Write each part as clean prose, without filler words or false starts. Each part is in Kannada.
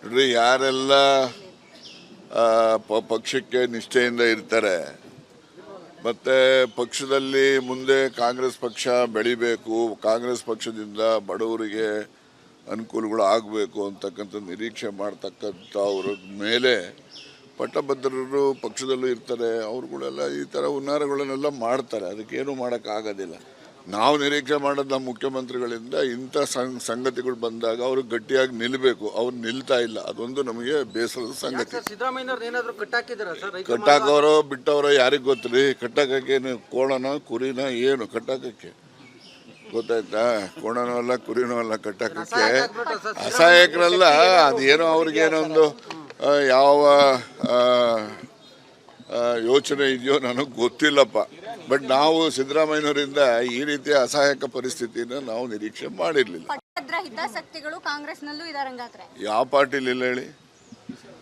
ನೋಡ್ರಿ, ಯಾರೆಲ್ಲ ಪಕ್ಷಕ್ಕೆ ನಿಷ್ಠೆಯಿಂದ ಇರ್ತಾರೆ ಮತ್ತೆ ಪಕ್ಷದಲ್ಲಿ ಮುಂದೆ ಕಾಂಗ್ರೆಸ್ ಪಕ್ಷ ಬೆಳಿಬೇಕು, ಕಾಂಗ್ರೆಸ್ ಪಕ್ಷದಿಂದ ಬಡವರಿಗೆ ಅನುಕೂಲಗಳು ಆಗಬೇಕು ಅಂತಕ್ಕಂಥ ನಿರೀಕ್ಷೆ ಮಾಡ್ತಕ್ಕಂಥ ಅವ್ರ ಮೇಲೆ ಪಟ್ಟಭದ್ರರು ಪಕ್ಷದಲ್ಲೂ ಇರ್ತಾರೆ. ಅವ್ರುಗಳೆಲ್ಲ ಈ ಥರ ಹುನ್ನಾರಗಳನ್ನೆಲ್ಲ ಮಾಡ್ತಾರೆ. ಅದಕ್ಕೇನು ಮಾಡೋಕ್ಕಾಗೋದಿಲ್ಲ. ನಾವು ನಿರೀಕ್ಷೆ ಮಾಡೋದು ನಮ್ಮ ಮುಖ್ಯಮಂತ್ರಿಗಳಿಂದ ಇಂಥ ಸಂಗತಿಗಳು ಬಂದಾಗ ಅವರು ಗಟ್ಟಿಯಾಗಿ ನಿಲ್ಲಬೇಕು. ಅವ್ರು ನಿಲ್ತಾ ಇಲ್ಲ. ಅದೊಂದು ನಮಗೆ ಬೇಸರದ ಸಂಗತಿ. ಕಟ್ಟಾಕವರೋ ಬಿಟ್ಟವರೋ ಯಾರಿಗೆ ಗೊತ್ತ್ರಿ? ಕಟ್ಟಾಕಕ್ಕೇನು ಕೋಣನ ಕುರಿನ ಏನು ಕಟ್ಟಾಕಕ್ಕೆ ಗೊತ್ತಾಯ್ತಾ? ಕೋಣನೂ ಅಲ್ಲ ಕುರಿನೂ ಅಲ್ಲ ಕಟ್ಟಾಕಕ್ಕೆ. ಅಸಹಾಯಕರಲ್ಲ, ಅದೇನೋ ಅವ್ರಿಗೇನೋ ಒಂದು ಯಾವ ಯೋಚನೆ ಇದೆಯೋ ನನಗೆ ಗೊತ್ತಿಲ್ಲಪ್ಪ. ಬಟ್ ನಾವು ಸಿದ್ದರಾಮಯ್ಯನವರಿಂದ ಈ ರೀತಿಯ ಅಸಹಾಯಕ ಪರಿಸ್ಥಿತಿನ ನಾವು ನಿರೀಕ್ಷೆ ಮಾಡಿರಲಿಲ್ಲ. ಯಾವ ಪಾರ್ಟಿಲಿ ಇಲ್ಲ ಹೇಳಿ?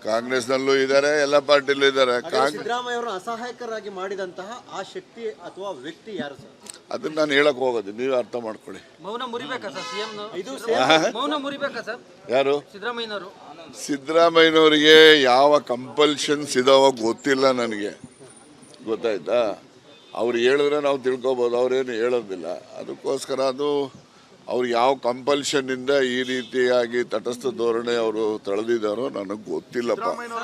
ಕಾಂಗ್ರೆಸ್ನಲ್ಲೂ ಇದ್ದಾರೆ, ಎಲ್ಲ ಪಾರ್ಟಿಲೂ ಇದ್ದಾರೆ. ಸಿದ್ದರಾಮಯ್ಯ ಅವರು ಅಸಹಾಯಕರಾಗಿ ಮಾಡಿದಂತಹ ಆ ಶಕ್ತಿ ಅಥವಾ ವ್ಯಕ್ತಿ ಯಾರು ಸರ್? ಅದನ್ನ ನಾನು ಹೇಳಕ್ ಹೋಗೋದು, ನೀವು ಅರ್ಥ ಮಾಡ್ಕೊಳ್ಳಿ. ಯಾರು? ಸಿದ್ದರಾಮಯ್ಯನವರಿಗೆ ಯಾವ ಕಂಪಲ್ಷನ್ಸ್ ಇದಾವ ಗೊತ್ತಿಲ್ಲ ನನಗೆ, ಗೊತ್ತಾಯ್ತಾ? ಅವ್ರು ಹೇಳಿದ್ರೆ ನಾವು ತಿಳ್ಕೊಬೋದು, ಅವ್ರೇನು ಹೇಳೋದಿಲ್ಲ. ಅದಕ್ಕೋಸ್ಕರ ಅದು ಅವ್ರು ಯಾವ ಕಂಪಲ್ಷನ್ನಿಂದ ಈ ರೀತಿಯಾಗಿ ತಟಸ್ಥ ಧೋರಣೆ ಅವರು ತಳೆದಿದ್ದಾರೋ ನನಗೆ ಗೊತ್ತಿಲ್ಲಪ್ಪ.